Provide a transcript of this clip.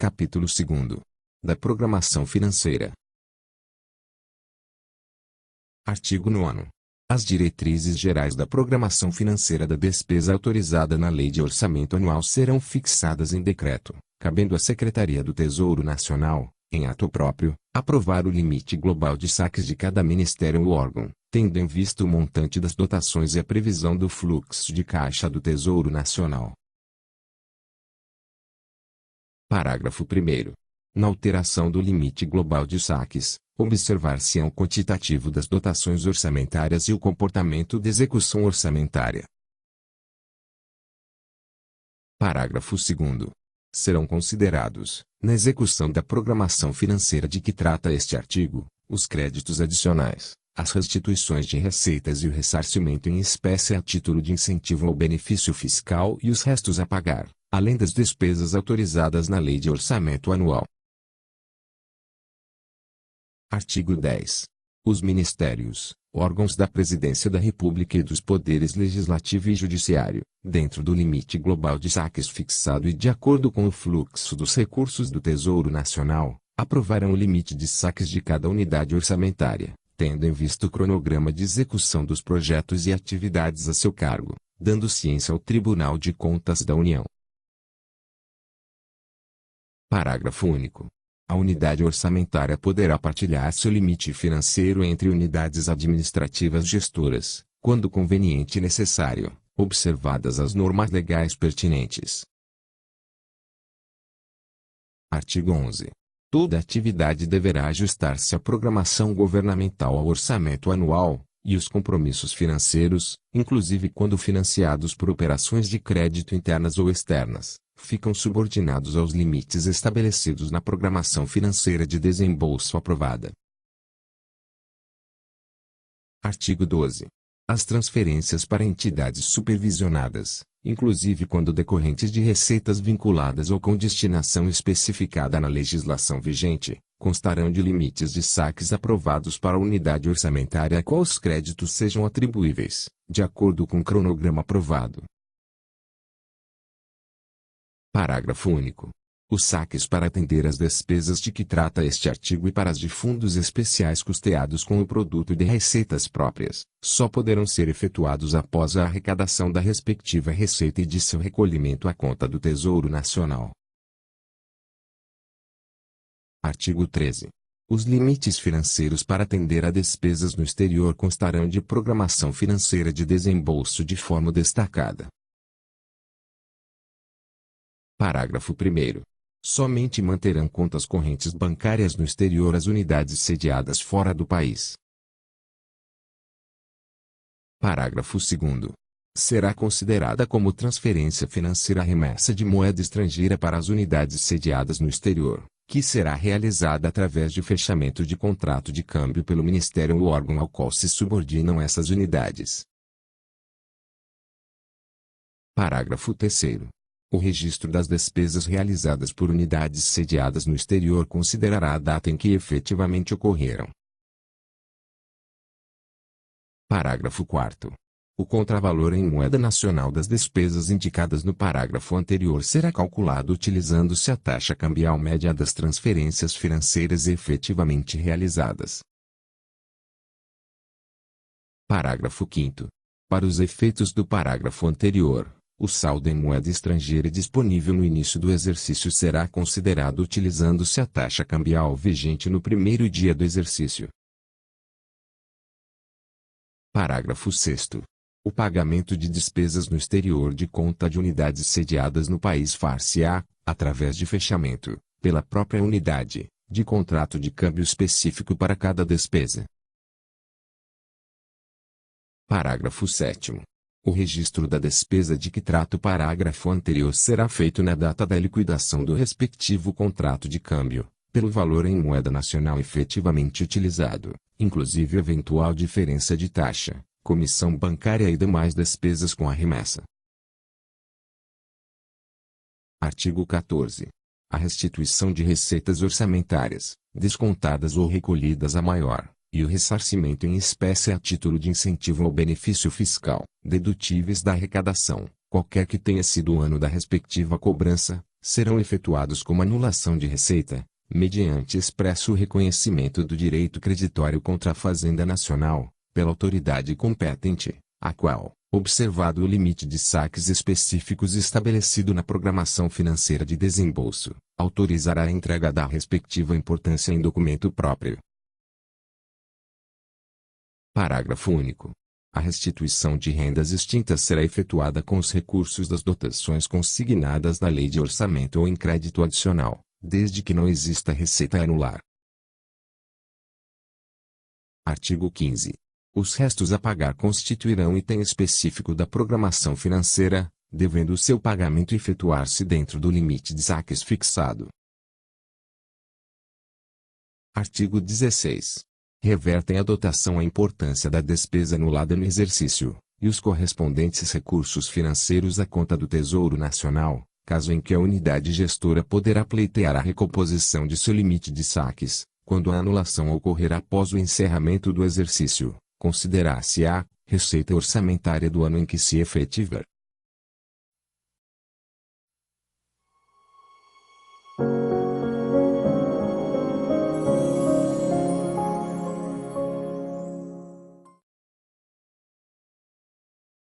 Capítulo 2. Da Programação Financeira. Artigo 9º. As diretrizes gerais da programação financeira da despesa autorizada na Lei de Orçamento Anual serão fixadas em decreto, cabendo à Secretaria do Tesouro Nacional, em ato próprio, aprovar o limite global de saques de cada ministério ou órgão, tendo em vista o montante das dotações e a previsão do fluxo de caixa do Tesouro Nacional. Parágrafo 1º. Na alteração do limite global de saques, observar-se-ão o quantitativo das dotações orçamentárias e o comportamento de execução orçamentária. Parágrafo 2º. Serão considerados, na execução da programação financeira de que trata este artigo, os créditos adicionais, as restituições de receitas e o ressarcimento em espécie a título de incentivo ao benefício fiscal e os restos a pagar, além das despesas autorizadas na Lei de Orçamento Anual. Artigo 10. Os ministérios, órgãos da Presidência da República e dos poderes legislativo e judiciário, dentro do limite global de saques fixado e de acordo com o fluxo dos recursos do Tesouro Nacional, aprovarão o limite de saques de cada unidade orçamentária, tendo em vista o cronograma de execução dos projetos e atividades a seu cargo, dando ciência ao Tribunal de Contas da União. Parágrafo único. A unidade orçamentária poderá partilhar seu limite financeiro entre unidades administrativas gestoras, quando conveniente e necessário, observadas as normas legais pertinentes. Artigo 11. Toda atividade deverá ajustar-se à programação governamental ao orçamento anual, e os compromissos financeiros, inclusive quando financiados por operações de crédito internas ou externas, ficam subordinados aos limites estabelecidos na programação financeira de desembolso aprovada. Artigo 12. As transferências para entidades supervisionadas, inclusive quando decorrentes de receitas vinculadas ou com destinação especificada na legislação vigente, constarão de limites de saques aprovados para a unidade orçamentária a qual os créditos sejam atribuíveis, de acordo com o cronograma aprovado. Parágrafo único. Os saques para atender às despesas de que trata este artigo e para as de fundos especiais custeados com o produto de receitas próprias, só poderão ser efetuados após a arrecadação da respectiva receita e de seu recolhimento à conta do Tesouro Nacional. Artigo 13. Os limites financeiros para atender a despesas no exterior constarão de programação financeira de desembolso de forma destacada. Parágrafo 1º. Somente manterão contas correntes bancárias no exterior as unidades sediadas fora do país. Parágrafo 2º. Será considerada como transferência financeira a remessa de moeda estrangeira para as unidades sediadas no exterior, que será realizada através de fechamento de contrato de câmbio pelo Ministério ou órgão ao qual se subordinam essas unidades. Parágrafo 3º. O registro das despesas realizadas por unidades sediadas no exterior considerará a data em que efetivamente ocorreram. Parágrafo 4º. O contravalor em moeda nacional das despesas indicadas no parágrafo anterior será calculado utilizando-se a taxa cambial média das transferências financeiras efetivamente realizadas. Parágrafo 5º. Para os efeitos do parágrafo anterior, o saldo em moeda estrangeira disponível no início do exercício será considerado utilizando-se a taxa cambial vigente no primeiro dia do exercício. Parágrafo 6º. O pagamento de despesas no exterior de conta de unidades sediadas no país far-se-á, através de fechamento, pela própria unidade, de contrato de câmbio específico para cada despesa. Parágrafo 7º. O registro da despesa de que trata o parágrafo anterior será feito na data da liquidação do respectivo contrato de câmbio, pelo valor em moeda nacional efetivamente utilizado, inclusive eventual diferença de taxa, comissão bancária e demais despesas com a remessa. Artigo 14. A restituição de receitas orçamentárias, descontadas ou recolhidas a maior, e o ressarcimento em espécie a título de incentivo ao benefício fiscal, dedutíveis da arrecadação, qualquer que tenha sido o ano da respectiva cobrança, serão efetuados como anulação de receita, mediante expresso reconhecimento do direito creditório contra a Fazenda Nacional, pela autoridade competente, a qual, observado o limite de saques específicos estabelecido na programação financeira de desembolso, autorizará a entrega da respectiva importância em documento próprio. Parágrafo único. A restituição de rendas extintas será efetuada com os recursos das dotações consignadas na Lei de Orçamento ou em crédito adicional, desde que não exista receita a anular. Artigo 15. Os restos a pagar constituirão item específico da programação financeira, devendo o seu pagamento efetuar-se dentro do limite de saques fixado. Artigo 16. Revertem a dotação a importância da despesa anulada no exercício, e os correspondentes recursos financeiros à conta do Tesouro Nacional, caso em que a unidade gestora poderá pleitear a recomposição de seu limite de saques, quando a anulação ocorrer após o encerramento do exercício, considerar-se-á receita orçamentária do ano em que se efetivar.